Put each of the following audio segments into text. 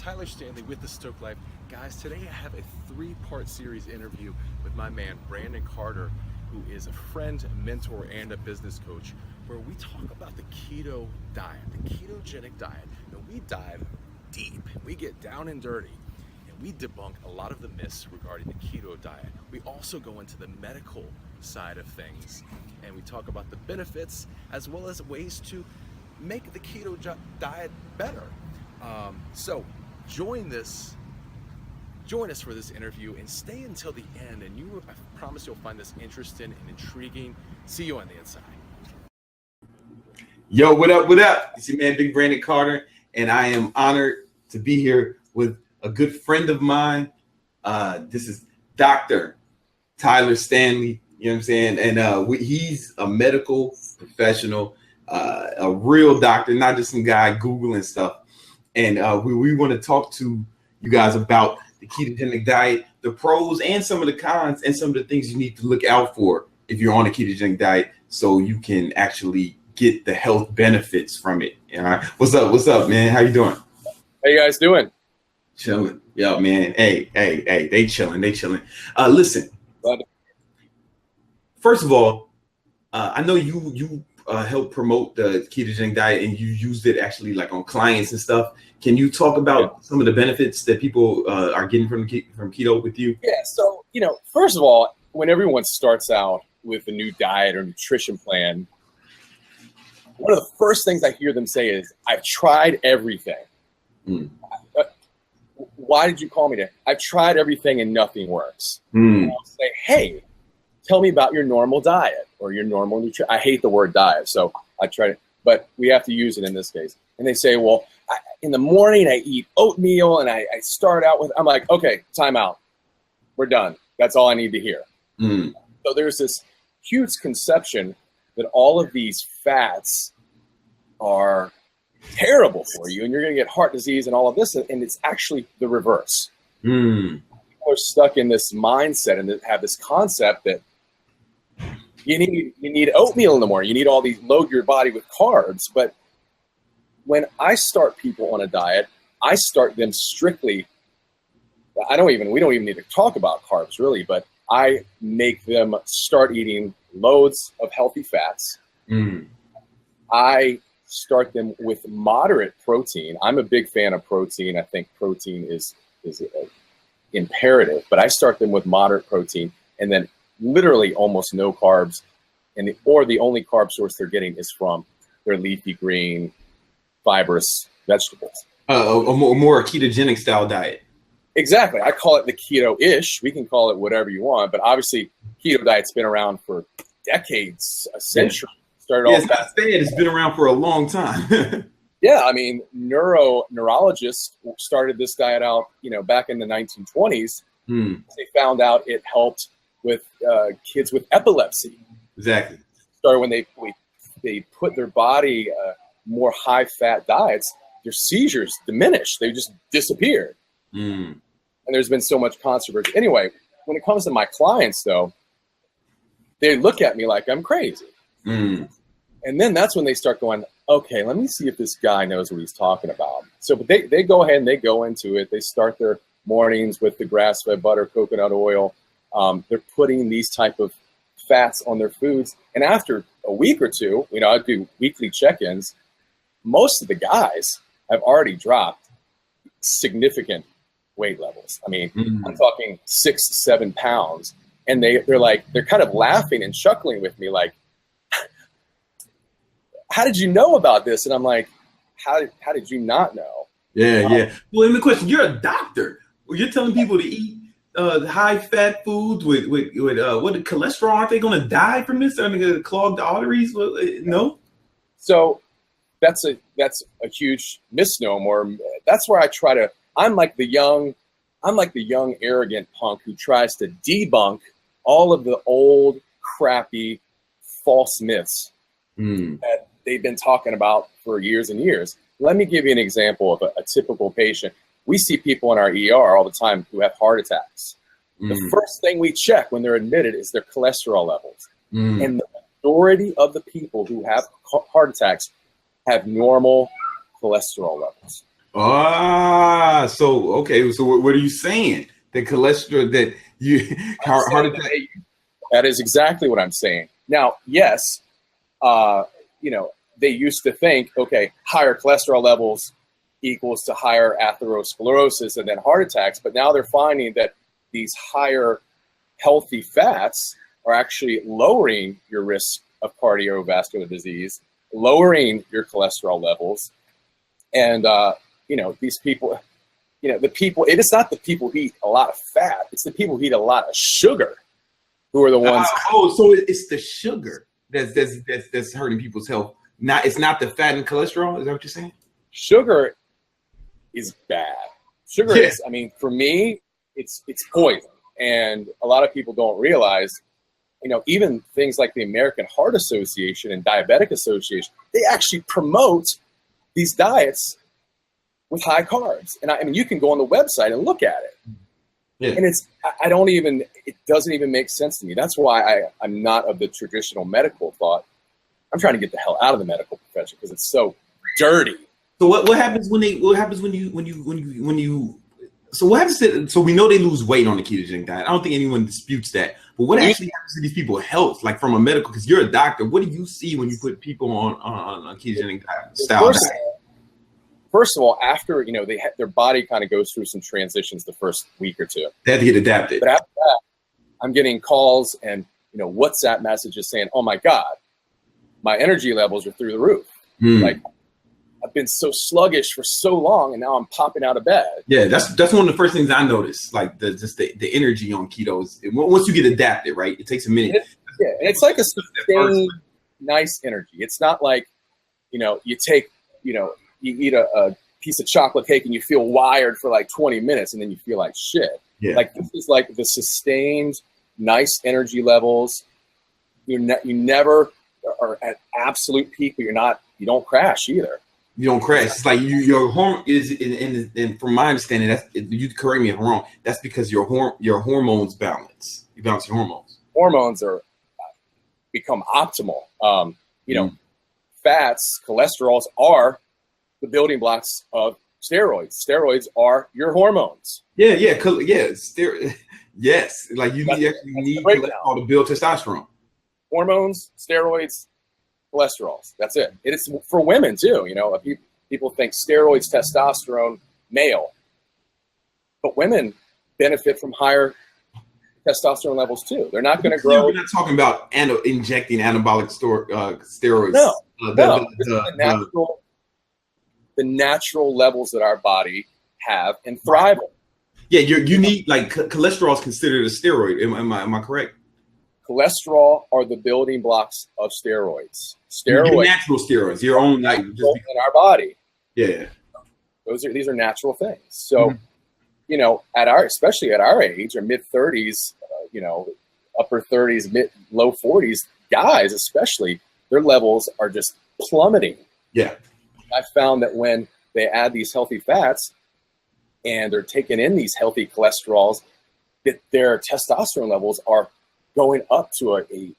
Tyler Stanley with the Stoked Life. Guys, today I have a three-part series interview with my man, Brandon Carter, who is a friend, mentor, and a business coach, where we talk about the keto diet, the ketogenic diet, and we dive deep. We get down and dirty, and we debunk a lot of the myths regarding the keto diet. We also go into the medical side of things, and we talk about the benefits as well as ways to make the keto diet better. So join us for this interview and stay until the end, and I promise you'll find this interesting and intriguing. See you on the inside. Yo, what up, what up? It's your man, Big Brandon Carter, and I am honored to be here with a good friend of mine. This is Dr. Tyler Stanley, you know what I'm saying? And he's a medical professional, a real doctor, not just some guy Googling stuff. And we want to talk to you guys about the ketogenic diet, the pros and some of the cons, and some of the things you need to look out for if you're on a ketogenic diet, so you can actually get the health benefits from it. All right. What's up, man? How you doing? How you guys doing? Chilling. Yeah, man. Hey, they chilling. Listen. First of all, I know you help promote the ketogenic diet, and you used it actually like on clients and stuff. Can you talk about some of the benefits that people are getting from keto with you? Yeah. So, first of all, when everyone starts out with a new diet or nutrition plan, one of the first things I hear them say is, "I've tried everything." Why did you call me today? I've tried everything and nothing works. And I'll say, hey, tell me about your normal diet or your normal nutrition. I hate the word diet, so I try to, but we have to use it in this case. And they say, well, in the morning I eat oatmeal and I start out with, I'm like, okay, time out. We're done. That's all I need to hear. So there's this huge conception that all of these fats are terrible for you and you're going to get heart disease and all of this. And it's actually the reverse. People are stuck in this mindset and have this concept that you need oatmeal in the morning. You need all these, load your body with carbs. But when I start people on a diet, I start them strictly. We don't even need to talk about carbs really, but I make them start eating loads of healthy fats. I start them with moderate protein. I'm a big fan of protein. I think protein is imperative, but I start them with moderate protein and then literally almost no carbs, or the only carb source they're getting is from their leafy green, fibrous vegetables. A more ketogenic style diet. Exactly. I call it the keto-ish. We can call it whatever you want, but obviously keto diet's been around for decades, a century. It's been around for a long time. Yeah, I mean, neurologists started this diet out, back in the 1920s. They found out it helped with kids with epilepsy. Exactly. Started when they put their body more high-fat diets, their seizures diminished. They just disappeared. And there's been so much controversy. Anyway, when it comes to my clients, though, they look at me like I'm crazy. And then that's when they start going, okay, let me see if this guy knows what he's talking about. So but they go ahead and they go into it. They start their mornings with the grass-fed butter, coconut oil. They're putting these type of fats on their foods. And after a week or two, I do weekly check-ins. Most of the guys have already dropped significant weight levels. I mean, I'm talking 6-7 pounds. And they're kind of laughing and chuckling with me like, how did you know about this? And I'm like, how did you not know? Yeah. Well, and the question, you're a doctor. Well, you're telling people to eat high-fat foods with what cholesterol? Aren't they going to die from this? Are they going to clog the arteries? No. So that's a huge misnomer. That's where I try to. I'm like the young arrogant punk who tries to debunk all of the old, crappy, false myths that they've been talking about for years and years. Let me give you an example of a typical patient. We see people in our ER all the time who have heart attacks. The first thing we check when they're admitted is their cholesterol levels. And the majority of the people who have heart attacks have normal cholesterol levels. So okay. So what are you saying? The cholesterol that you heart attack. That is exactly what I'm saying. Now, yes, they used to think, okay, higher cholesterol levels equals to higher atherosclerosis and then heart attacks. But now they're finding that these higher healthy fats are actually lowering your risk of cardiovascular disease, lowering your cholesterol levels. And, these people, it is not the people who eat a lot of fat. It's the people who eat a lot of sugar who are the ones. So it's the sugar that's hurting people's health. It's not the fat and cholesterol. Is that what you're saying? Sugar is bad. Sugar is, for me, it's poison. And a lot of people don't realize, even things like the American Heart Association and Diabetic Association, they actually promote these diets with high carbs. And you can go on the website and look at it. Yeah. And it doesn't even make sense to me. That's why I'm not of the traditional medical thought. I'm trying to get the hell out of the medical profession because it's so dirty. So what happens so we know they lose weight on the ketogenic diet. I don't think anyone disputes that. But what actually happens to these people's health, like from a medical, because you're a doctor, what do you see when you put people on a ketogenic diet style diet? First of all, after, their body kind of goes through some transitions the first week or two. They have to get adapted. But after that, I'm getting calls and, WhatsApp messages saying, oh my God, my energy levels are through the roof. Like, I've been so sluggish for so long, and now I'm popping out of bed. Yeah, that's one of the first things I noticed. Like the energy on ketos. Once you get adapted, right? It takes a minute. And it's like a sustained, nice energy. It's not like, you take, you eat a piece of chocolate cake and you feel wired for like 20 minutes, and then you feel like shit. Yeah. Like this is like the sustained, nice energy levels. You never are at absolute peak, but you don't crash either. You don't crash. It's like your hormone is, and from my understanding, you correct me if I'm wrong. That's because your hormones balance. You balance your hormones. Hormones are become optimal. Fats, cholesterols are the building blocks of steroids. Steroids are your hormones. Yes. Like you need cholesterol to build testosterone. Hormones, steroids, cholesterols. That's it. It's for women too. People think steroids, testosterone, male, but women benefit from higher testosterone levels too. They're not going to grow. We're not talking about injecting anabolic steroids. No, the natural levels that our body have and thrive on. Yeah, you need, like, cholesterol is considered a steroid. Am I correct? Cholesterol are the building blocks of steroids. Steroids, natural steroids, your own, like, in our body. Yeah, these are natural things. So, especially at our age, or mid 30s, upper 30s, low 40s, guys especially, their levels are just plummeting. Yeah, I found that when they add these healthy fats and they're taking in these healthy cholesterols, that their testosterone levels are going up to a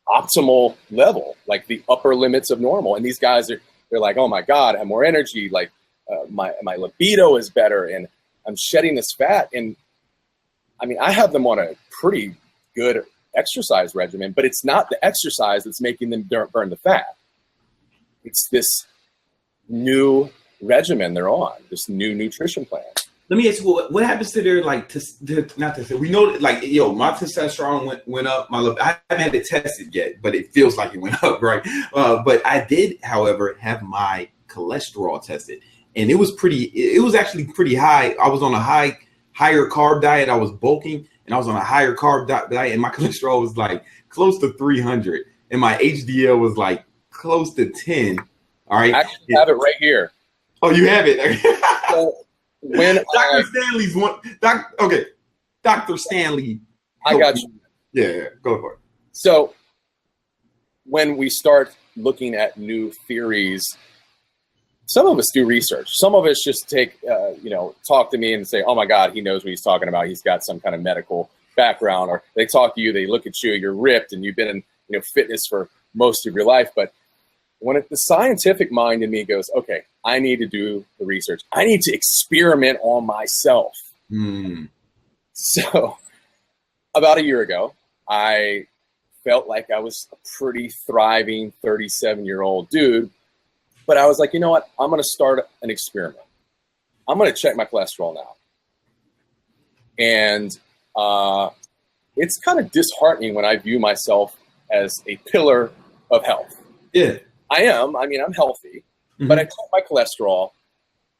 optimal level, like the upper limits of normal. And these guys they're like, oh my God, I have more energy. Like my libido is better, and I'm shedding this fat. And I have them on a pretty good exercise regimen, but it's not the exercise that's making them burn the fat. It's this new regimen they're on, this new nutrition plan. Let me ask you, what happens to their, like, we know, like, my testosterone went up. I haven't had it tested yet, but it feels like it went up, right? But I did, however, have my cholesterol tested, and it was actually pretty high. I was on a higher carb diet. I was bulking, and I was on a higher carb diet, and my cholesterol was like close to 300, and my HDL was like close to 10. All right. I actually have it right here. Oh, you have it. So when Dr. Stanley's one. Dr. Stanley. I got you. Yeah, go for it. So when we start looking at new theories, some of us do research. Some of us just talk to me and say, oh my God, he knows what he's talking about. He's got some kind of medical background. Or they talk to you, they look at you, you're ripped, and you've been in fitness for most of your life. But the scientific mind in me goes, okay, I need to do the research. I need to experiment on myself. So about a year ago, I felt like I was a pretty thriving 37-year-old dude, but I was like, you know what? I'm going to start an experiment. I'm going to check my cholesterol now. And it's kind of disheartening when I view myself as a pillar of health. Yeah. I am. I mean, I'm healthy, but I checked my cholesterol.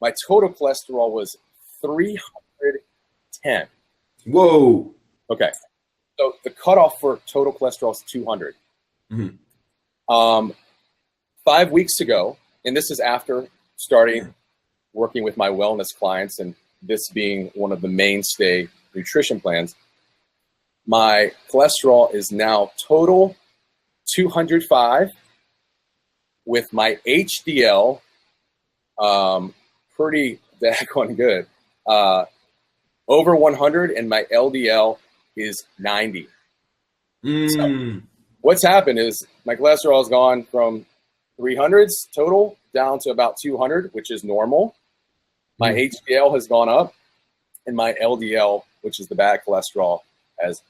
My total cholesterol was 310. Whoa. Okay. So the cutoff for total cholesterol is 200. 5 weeks ago, and this is after starting working with my wellness clients, and this being one of the mainstay nutrition plans, my cholesterol is now total 205 with my HDL pretty daggone good. Over 100, and my LDL is 90. So what's happened is my cholesterol has gone from 300s total down to about 200, which is normal. My HDL has gone up, and my LDL, which is the bad cholesterol, has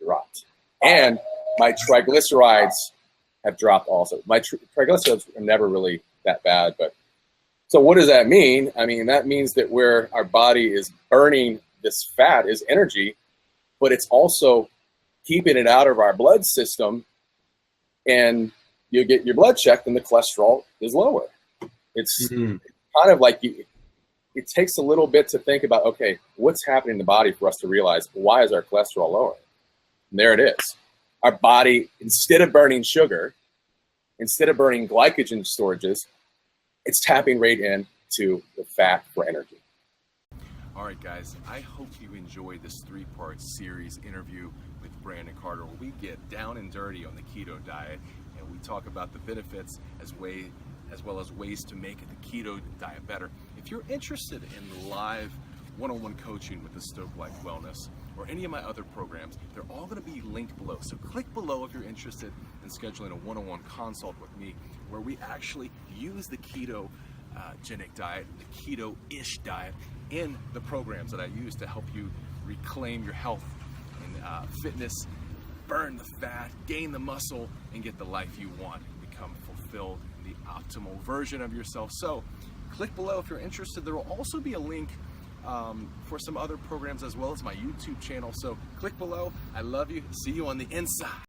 dropped. And my triglycerides have dropped also. My triglycerides are never really that bad, but so what does that mean? I mean, that means that where our body is burning this fat is energy, but it's also keeping it out of our blood system, and you get your blood checked and the cholesterol is lower. It's kind of like it takes a little bit to think about, okay, what's happening in the body for us to realize, why is our cholesterol lower? And there it is. Our body, instead of burning sugar, instead of burning glycogen storages, it's tapping right into the fat for energy. All right, guys, I hope you enjoyed this 3-part series interview with Brandon Carter, where we get down and dirty on the keto diet, and we talk about the benefits as well as ways to make the keto diet better. If you're interested in live one-on-one coaching with the Stoked Life Wellness or any of my other programs, they're all going to be linked below. So click below if you're interested in scheduling a one-on-one consult with me, where we actually use the ketogenic diet, the keto-ish diet, in the programs that I use to help you reclaim your health and fitness, burn the fat, gain the muscle, and get the life you want, become fulfilled in the optimal version of yourself. So click below if you're interested. There will also be a link for some other programs as well as my YouTube channel. So click below. I love you. See you on the inside.